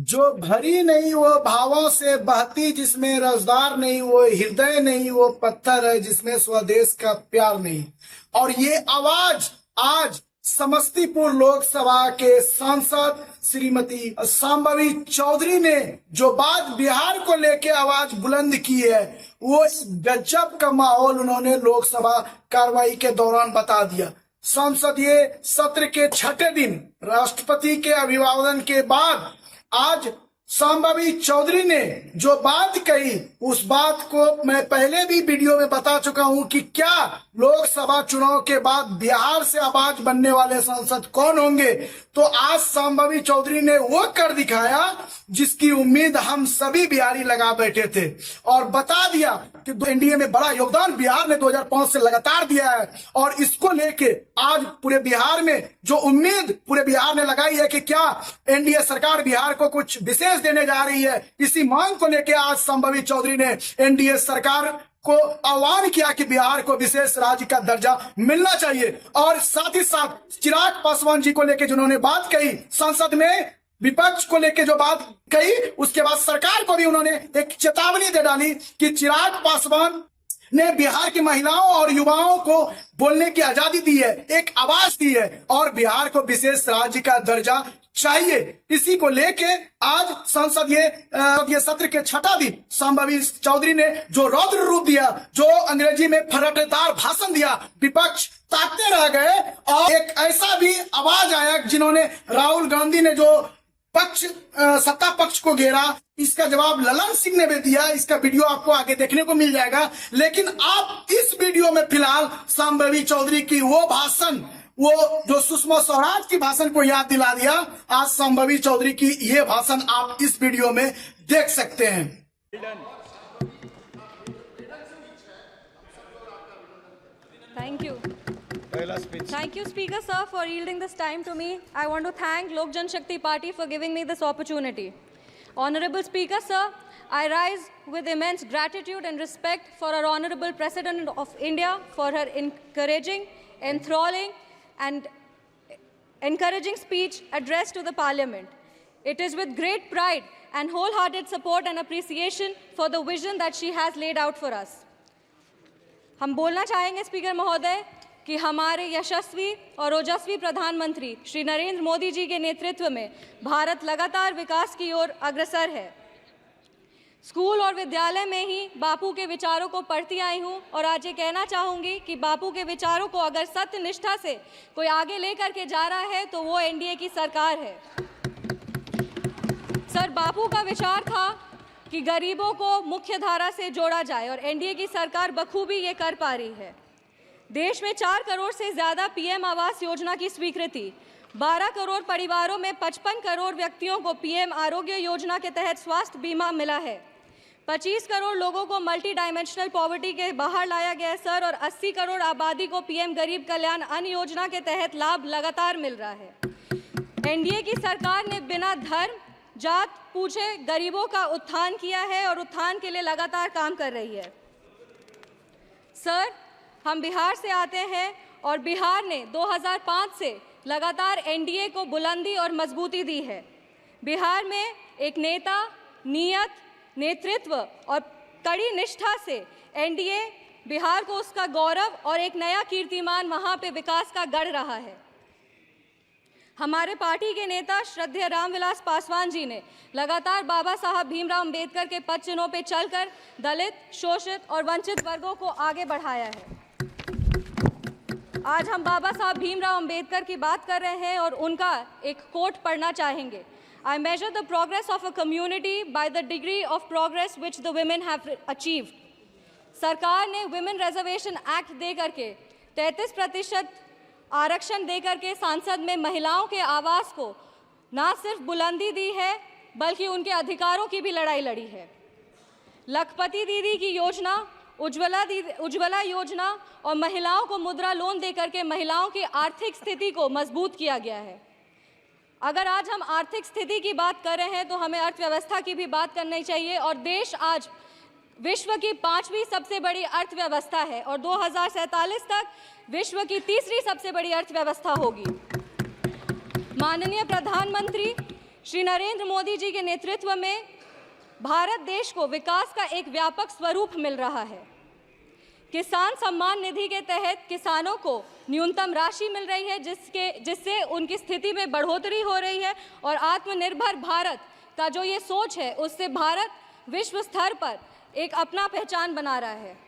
जो भरी नहीं वो भावों से बहती, जिसमें रसदार नहीं वो हृदय नहीं, वो पत्थर है जिसमें स्वदेश का प्यार नहीं। और ये आवाज आज समस्तीपुर लोकसभा के सांसद श्रीमती शांभवी चौधरी ने जो बात बिहार को लेके आवाज बुलंद की है, वो एक गजब का माहौल उन्होंने लोकसभा कार्रवाई के दौरान बता दिया। संसदीय सत्र के छठे दिन राष्ट्रपति के अभिवादन के बाद आज शांभवी चौधरी ने जो बात कही, उस बात को मैं पहले भी वीडियो में बता चुका हूं कि क्या लोकसभा चुनाव के बाद बिहार से आवाज बनने वाले सांसद कौन होंगे। तो आज शांभवी चौधरी ने वो कर दिखाया जिसकी उम्मीद हम सभी बिहारी लगा बैठे थे, और बता दिया कि एनडीए में बड़ा योगदान बिहार ने 2005 से लगातार दिया है। और इसको लेके आज पूरे बिहार में जो उम्मीद पूरे बिहार ने लगाई है कि क्या एनडीए सरकार बिहार को कुछ विशेष देने जा रही है, इसी मांग को लेकर आज शांभवी चौधरी ने एनडीए सरकार को आह्वान किया कि बिहार को विशेष राज्य का दर्जा मिलना चाहिए। और साथ ही साथ चिराग पासवान जी को लेकर जिन्होंने बात कही, संसद में विपक्ष को लेकर जो बात कही, उसके बाद सरकार को भी उन्होंने एक चेतावनी दे डाली कि चिराग पासवान ने बिहार की महिलाओं और युवाओं को बोलने की आजादी दी है, एक आवाज दी है, और बिहार को विशेष राज्य का दर्जा चाहिए। इसी को लेके आज संसदीय सत्र के छठा दिन शांभवी चौधरी ने जो रौद्र रूप दिया, जो अंग्रेजी में फरकदार भाषण दिया, विपक्ष ताकते रह गए। और एक ऐसा भी आवाज आया जिन्होंने राहुल गांधी ने जो सत्ता पक्ष को घेरा, इसका जवाब ललन सिंह ने भी दिया। इसका वीडियो आपको आगे देखने को मिल जाएगा। लेकिन आप इस वीडियो में फिलहाल शांभवी चौधरी की वो भाषण, वो जो सुषमा स्वराज की भाषण को याद दिला दिया, आज शांभवी चौधरी की ये भाषण आप इस वीडियो में देख सकते हैं। Thank you. Thank you, Speaker Sir, for yielding this time to me. I want to thank Lok Jan Shakti Party for giving me this opportunity. Honorable Speaker Sir, I rise with immense gratitude and respect for our Honorable President of India for her encouraging, enthralling and encouraging speech addressed to the Parliament. It is with great pride and wholehearted support and appreciation for the vision that she has laid out for us. हम बोलना चाहेंगे speaker महोदय कि हमारे यशस्वी और ओजस्वी प्रधानमंत्री श्री नरेंद्र मोदी जी के नेतृत्व में भारत लगातार विकास की ओर अग्रसर है। स्कूल और विद्यालय में ही बापू के विचारों को पढ़ती आई हूं और आज ये कहना चाहूंगी कि बापू के विचारों को अगर सत्य निष्ठा से कोई आगे लेकर के जा रहा है तो वो एनडीए की सरकार है। सर, बापू का विचार था कि गरीबों को मुख्य धारा से जोड़ा जाए और एनडीए की सरकार बखूबी ये कर पा रही है। देश में 4 करोड़ से ज़्यादा पीएम आवास योजना की स्वीकृति, 12 करोड़ परिवारों में 55 करोड़ व्यक्तियों को पीएम आरोग्य योजना के तहत स्वास्थ्य बीमा मिला है। 25 करोड़ लोगों को मल्टी डायमेंशनल पॉवर्टी के बाहर लाया गया है सर, और 80 करोड़ आबादी को पीएम गरीब कल्याण अन्न योजना के तहत लाभ लगातार मिल रहा है। एनडीए की सरकार ने बिना धर्म जात पूछे गरीबों का उत्थान किया है और उत्थान के लिए लगातार काम कर रही है। सर, हम बिहार से आते हैं और बिहार ने 2005 से लगातार एनडीए को बुलंदी और मजबूती दी है। बिहार में एक नेता, नियत, नेतृत्व और कड़ी निष्ठा से एनडीए बिहार को उसका गौरव और एक नया कीर्तिमान वहाँ पे विकास का गढ़ रहा है। हमारे पार्टी के नेता श्रद्धेय रामविलास पासवान जी ने लगातार बाबा साहब भीमराव अंबेडकर के पद चिन्हों पर चलकर दलित, शोषित और वंचित वर्गों को आगे बढ़ाया है। आज हम बाबा साहब भीमराव अंबेडकर की बात कर रहे हैं और उनका एक कोट पढ़ना चाहेंगे। I measure the progress of a community by the degree of progress which the women have achieved. सरकार ने Women Reservation Act दे करके 33% आरक्षण दे करके सांसद में महिलाओं के आवास को ना सिर्फ बुलंदी दी है बल्कि उनके अधिकारों की भी लड़ाई लड़ी है। लखपति दीदी की योजना, उज्ज्वला योजना और महिलाओं को मुद्रा लोन दे करके महिलाओं की आर्थिक स्थिति को मजबूत किया गया है। अगर आज हम आर्थिक स्थिति की बात कर रहे हैं तो हमें अर्थव्यवस्था की भी बात करनी चाहिए, और देश आज विश्व की 5वीं सबसे बड़ी अर्थव्यवस्था है और 2047 तक विश्व की 3री सबसे बड़ी अर्थव्यवस्था होगी। माननीय प्रधानमंत्री श्री नरेंद्र मोदी जी के नेतृत्व में भारत देश को विकास का एक व्यापक स्वरूप मिल रहा है। किसान सम्मान निधि के तहत किसानों को न्यूनतम राशि मिल रही है, जिससे उनकी स्थिति में बढ़ोतरी हो रही है और आत्मनिर्भर भारत का जो ये सोच है, उससे भारत विश्व स्तर पर एक अपना पहचान बना रहा है।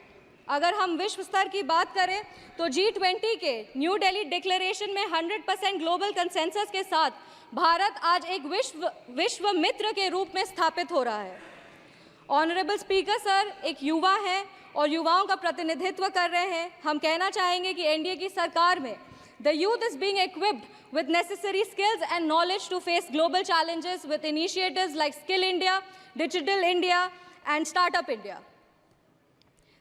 अगर हम विश्व स्तर की बात करें तो G20 के न्यू दिल्ली डिक्लेरेशन में 100% ग्लोबल कंसेंसस के साथ भारत आज एक विश्व मित्र के रूप में स्थापित हो रहा है। ऑनरेबल स्पीकर सर एक युवा हैं और युवाओं का प्रतिनिधित्व कर रहे हैं। हम कहना चाहेंगे कि एनडीए की सरकार में the youth is being equipped with necessary skills and knowledge to face global challenges with initiatives like Skill India, Digital India and Startup India.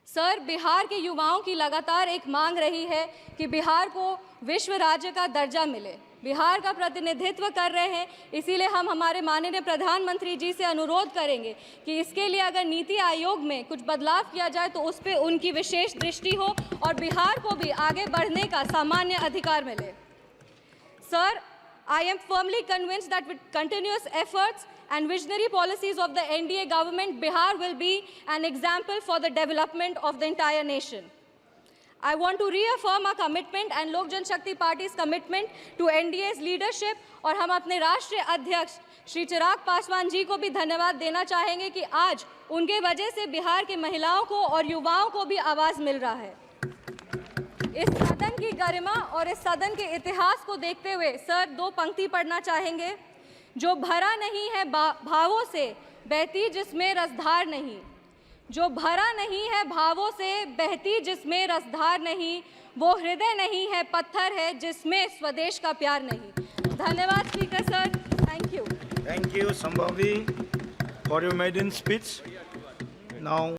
Sir, Bihar के युवाओं की लगातार एक मांग रही है कि बिहार को विश्व राज्य का दर्जा मिले। बिहार का प्रतिनिधित्व कर रहे हैं, इसीलिए हम हमारे माननीय प्रधानमंत्री जी से अनुरोध करेंगे कि इसके लिए अगर नीति आयोग में कुछ बदलाव किया जाए तो उस पर उनकी विशेष दृष्टि हो और बिहार को भी आगे बढ़ने का सामान्य अधिकार मिले। Sir, I am firmly convinced that with continuous efforts and visionary policies of the NDA government, Bihar will be an example for the development of the entire nation. I want to reaffirm our commitment and Lok Janshakti Party's commitment to NDA's leadership और हम अपने राष्ट्रीय अध्यक्ष श्री चिराग पासवान जी को भी धन्यवाद देना चाहेंगे कि आज उनके वजह से बिहार के महिलाओं को और युवाओं को भी आवाज़ मिल रहा है। इस सदन की गरिमा और इस सदन के इतिहास को देखते हुए सर दो पंक्ति पढ़ना चाहेंगे। जो भरा नहीं है भावों से बहती जिसमें रसधार नहीं, जो भरा नहीं है भावों से बहती जिसमें रसधार नहीं, वो हृदय नहीं है पत्थर है जिसमें स्वदेश का प्यार नहीं। धन्यवाद speaker sir, thank you. Thank you, Sambhavi, for your maiden speech. Now